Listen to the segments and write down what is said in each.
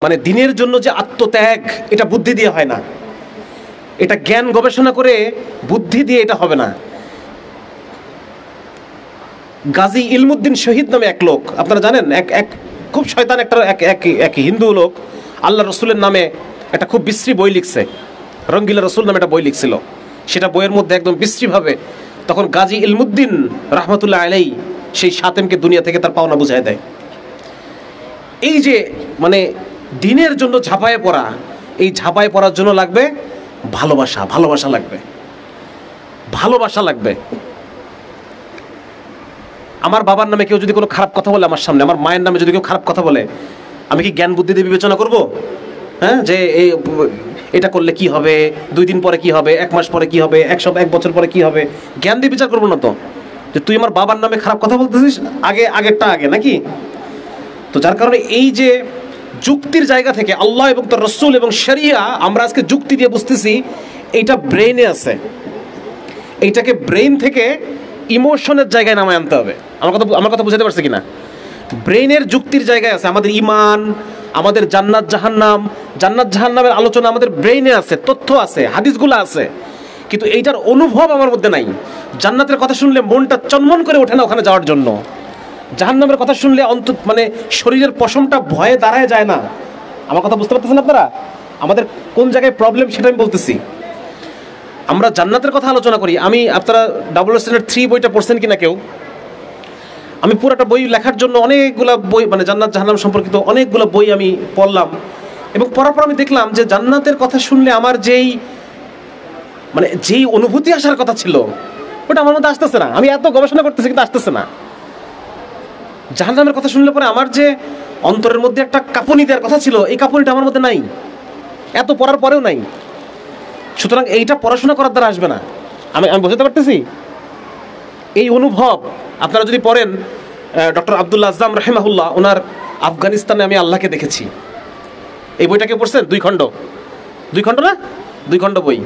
মানে দিনের জন্য যে আত্মত্যাগ, এটা বুদ্ধি দিয়ে হয় না, এটা জ্ঞান গবেষণা করে বুদ্ধি দিয়ে এটা হবে না। গাজী ইলমুদ্দিন শহীদ নামে এক লোক, আপনারা জানেন, এক খুব শয়তান এক হিন্দু লোক আল্লাহ রসুলের নামে একটা খুব বিশ্রী বই লিখছে। রঙ্গিলা রসুল নামে একটা বই লিখছিল। সেটা বইয়ের মধ্যে একদম বিশ্রীভাবে তখন গাজী ইলমুদ্দিন রহমতুল্লাহ আলাইহি সেই সাতেমকে দুনিয়া থেকে তার পাওনা বুঝায় দেয়। এই যে মানে দিনের জন্য ঝাঁপায়ে পড়া, এই ঝাঁপায়ে পড়ার জন্য লাগবে ভালোবাসা, ভালোবাসা লাগবে, ভালোবাসা লাগবে। আমার বাবার নামে কেউ যদি কোনো খারাপ কথা বলে আমার সামনে, আমার মায়ের নামে যদি কেউ খারাপ কথা বলে, আমি কি জ্ঞান বুদ্ধি দিয়ে বিবেচনা করব? হ্যাঁ, যে এটা করলে কি হবে, 2 দিন পরে কি হবে, 1 মাস পরে কি হবে, 1 বছর পরে কি হবে, জ্ঞান দিয়ে বিচার করবো না তো। যে তুই আমার বাবার নামে খারাপ কথা বলতেছিস, আগেরটা আগে নাকি? তো যার কারণে এই যে যুক্তির জায়গা থেকে আল্লাহ এবং তার রাসূল এবং শরিয়া, আমরা আজকে যুক্তি দিয়ে বুঝতেছি এইটা ব্রেইনে আছে, এইটাকে ব্রেইন থেকে ইমোশনের জায়গায় নামায় আনতে হবে। আমার কথা বুঝাতে পারছি কিনা? ব্রেইনের যুক্তির জায়গায় আছে আমাদের ঈমান, আমাদের জান্নাত জাহান্নাম, জান্নাত জাহান্নামের আলোচনা আমাদের ব্রেইনে আছে, তথ্য আছে, হাদিসগুলো আছে, কিন্তু এইটার অনুভব আমার মধ্যে নাই। জান্নাতের কথা শুনলে মনটা চনমন করে ওঠে না ওখানে যাওয়ার জন্য। জাহান্নামের কথা শুনলে মানে শরীরের পশমটা ভয়ে দাঁড়ায় যায় না। আমার কথা বুঝতে পারতেছেন আপনারা? আমাদের কোন জায়গায় প্রবলেম সেটা আমি বলতেছি। আমরা জান্নাতের কথা আলোচনা করি। আপনারা WSN-3 বইটা পড়ছেন কিনা কেউ? আমি পুরোটা বই লেখার জন্য অনেকগুলো বই, মানে জান্নাত জাহান্নাম সম্পর্কিত অনেকগুলো বই আমি পড়লাম, এবং পড়ার পর আমি দেখলাম যে জান্নাতের কথা শুনলে আমার যেই অনুভূতি আসার কথা ছিল ওটা আমার মধ্যে আসতেছে না। আমি এত গবেষণা করতেছি কিন্তু আসতেছে না। জাহান্নামের কথা শুনলে পরে আমার যে অন্তরের মধ্যে একটা কাঁপুনি দেওয়ার কথা ছিল, এই কাঁপুনিটা আমার মধ্যে নাই, এত পড়ার পরেও নাই। সুতরাং এইটা পড়াশোনা করার দ্বারা আসবে না। আমি বোঝাতে পারতেছি? এই অনুভব আপনারা যদি পড়েন, ডক্টর আব্দুল্লাহ আজ্জাম রাহিমাহুল্লাহ, ওনার আফগানিস্তানে আমি আল্লাহকে দেখেছি, এই বইটাকে পড়ছেন? 2 খণ্ড না, 2 খণ্ড বই।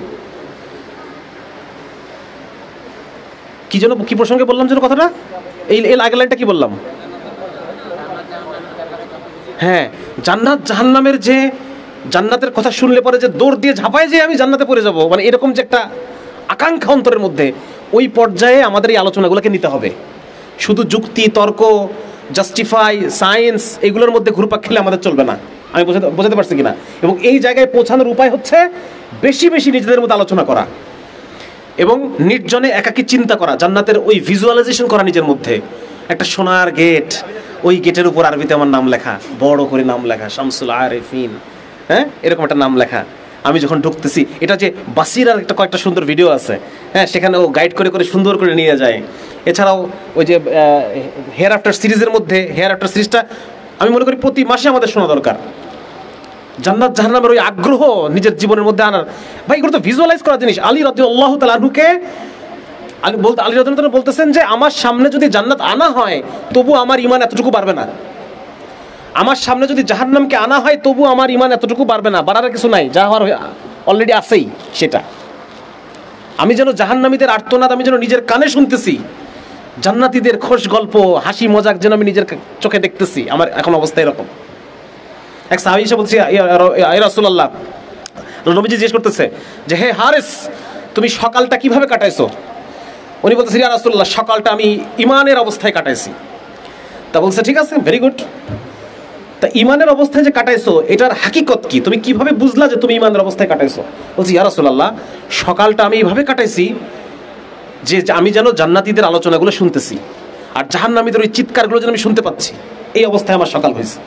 কি প্রসঙ্গে বললাম যেন কথাটা? এই আগের লাইনটা কি বললাম? হ্যাঁ, জান্নাত জাহান্নামের যে জান্নাতের কথা শুনলে পরে যে দৌড় দিয়ে ঝাঁপায় যে আমি জান্নাতে পড়ে যাব, মানে এরকম যে একটা আকাঙ্ক্ষা অন্তরের মধ্যে, ওই পর্যায়ে আমাদের এই আলোচনাগুলোকে নিতে হবে। শুধু যুক্তি, তর্ক, জাস্টিফাই, সায়েন্স এগুলোর মধ্যে ঘুরপাক খেলে আমাদের চলবে না। আমি বোঝাতে পারছি কিনা? এবং এই জায়গায় পৌঁছানোর উপায় হচ্ছে বেশি বেশি নিজেদের মধ্যে আলোচনা করা এবং নির্জনে একাকী চিন্তা করা, জান্নাতের ওই ভিজুয়ালাইজেশন করা নিজের মধ্যে। একটা সোনার গেট, ওই গেটের উপর আরবিতে আমার নাম লেখা, বড় করে নাম লেখা, শামসুল আরেফিন, হ্যাঁ, এরকম একটা নাম লেখা। আমি যখন ঢুকতেছি, এটা যে বাসিরার কয়েকটা সুন্দর ভিডিও আছে, হ্যাঁ, সেখানে ও গাইড করে করে সুন্দর করে নিয়ে যায়। এছাড়াও ওই যে হেয়ার আফটার সিরিজের মধ্যে, হেয়ার আফটার সিরিজটা আমি মনে করি প্রতি মাসে আমাদের শোনা দরকার। জান্নাত জাহান্নামের ওই আগ্রহ নিজের জীবনের মধ্যে আনার, ভাই এগুলো তো ভিজুয়ালাইজ করা জিনিস। আলী রাদিয়াল্লাহু তাআলা আনহুকে আলী রাদিয়াল্লাহু তাআলা বলতেছেন যে আমার সামনে যদি জান্নাত আনা হয় তবু আমার ঈমান এতটুকু বাড়বে না, আমার সামনে যদি জাহান্নামকে আনা হয় তবু আমার ঈমান এতটুকু বাড়বে না, বাড়ার কিছু নাই, যা হওয়ার অলরেডি আছেই সেটা। আমি যেন জাহান্নামীদের আর্তনাদ আমি যেন নিজের কানে শুনতেছি, জান্নাতীদের খোশ গল্প, হাসি মজাক যেন আমি নিজের চোখে দেখতেছি। আমার এখন অবস্থা এরকম। এক সাহাবী এসে বলছে, ইয়া রাসূলুল্লাহ, নবীজি জিজ্ঞেস করতেছে যে হে হারিস, তুমি সকালটা কিভাবে কাটাইছো? উনি বলতেছে, ইয়া রাসূলুল্লাহ, সকালটা আমি ঈমানের অবস্থায় কাটাইছি। তা বলছে, ঠিক আছে, ভেরি গুড। তা ঈমানের অবস্থায় যে কাটাইছো এটার হাকিকত কি? তুমি কিভাবে বুঝলা যে তুমি ঈমানের অবস্থায় কাটাইছো? বলছি, ইয়া রাসূলুল্লাহ, সকালটা আমি এইভাবে কাটাইছি যে আমি যেন জান্নাতীদের আলোচনাগুলো শুনতেছি আর জাহান্নামীদের ওই চিৎকারগুলো যেন আমি শুনতে পাচ্ছি, এই অবস্থায় আমার সকাল হয়েছে।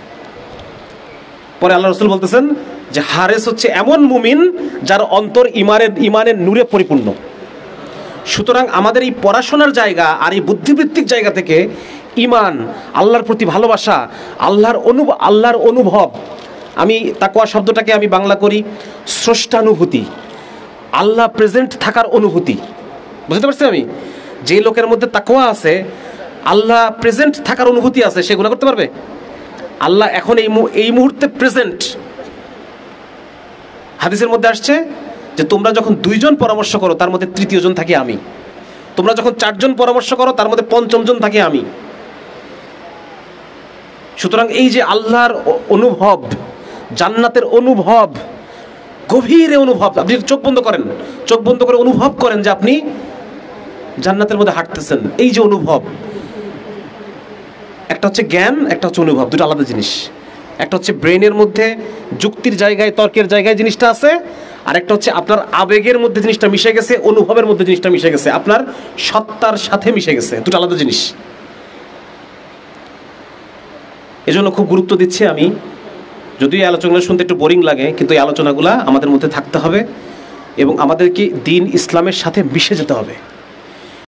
পরে আল্লাহ রাসূল বলতেছেন যে হারেস হচ্ছে এমন মুমিন যার অন্তর ঈমানের নূরে পরিপূর্ণ। সুতরাং আমাদের এই পড়াশোনার জায়গা আর এই বুদ্ধিবৃত্তিক জায়গা থেকে ঈমান, আল্লাহর প্রতি ভালোবাসা, আল্লাহর অনুভব, আমি তাকওয়া শব্দটাকে আমি বাংলা করি স্রষ্টানুভূতি, আল্লাহ প্রেজেন্ট থাকার অনুভূতি। বুঝতে পারছি? আমি যে লোকের মধ্যে তাকওয়া আছে, আল্লাহ প্রেজেন্ট থাকার অনুভূতি আছে, সে গুনাহ করতে পারবে? আল্লাহ এখন এই মুহূর্তে প্রেজেন্ট। হাদিসের মধ্যে আসছে যে তোমরা যখন 2 জন পরামর্শ করো তার মধ্যে 3য় জন থাকি আমি, তোমরা যখন 4 জন পরামর্শ করো তার মধ্যে 5ম জন থাকি আমি। সুতরাং এই যে আল্লাহর অনুভব, জান্নাতের অনুভব, গভীরে অনুভব। আপনি চোখ বন্ধ করেন, চোখ বন্ধ করে অনুভব করেন যে আপনি জান্নাতের মধ্যে হাঁটতেছেন। এই যে অনুভব, একটা হচ্ছে জ্ঞান, একটা হচ্ছে অনুভব, দুটো আলাদা জিনিস। একটা হচ্ছে ব্রেনের মধ্যে যুক্তির জায়গায়, তর্কের জায়গায় জিনিসটা আছে, আর একটা হচ্ছে আপনার আবেগের মধ্যে জিনিসটা মিশে গেছে, অনুভবের মধ্যে জিনিসটা মিশে গেছে, আপনার সত্তার সাথে মিশে গেছে, দুটো আলাদা জিনিস। এজন্য খুব গুরুত্ব দিচ্ছি আমি। যদিও এই আলোচনাগুলো শুনতে একটু বোরিং লাগে, কিন্তু এই আলোচনাগুলো আমাদের মধ্যে থাকতে হবে এবং আমাদেরকে দিন ইসলামের সাথে মিশে যেতে হবে।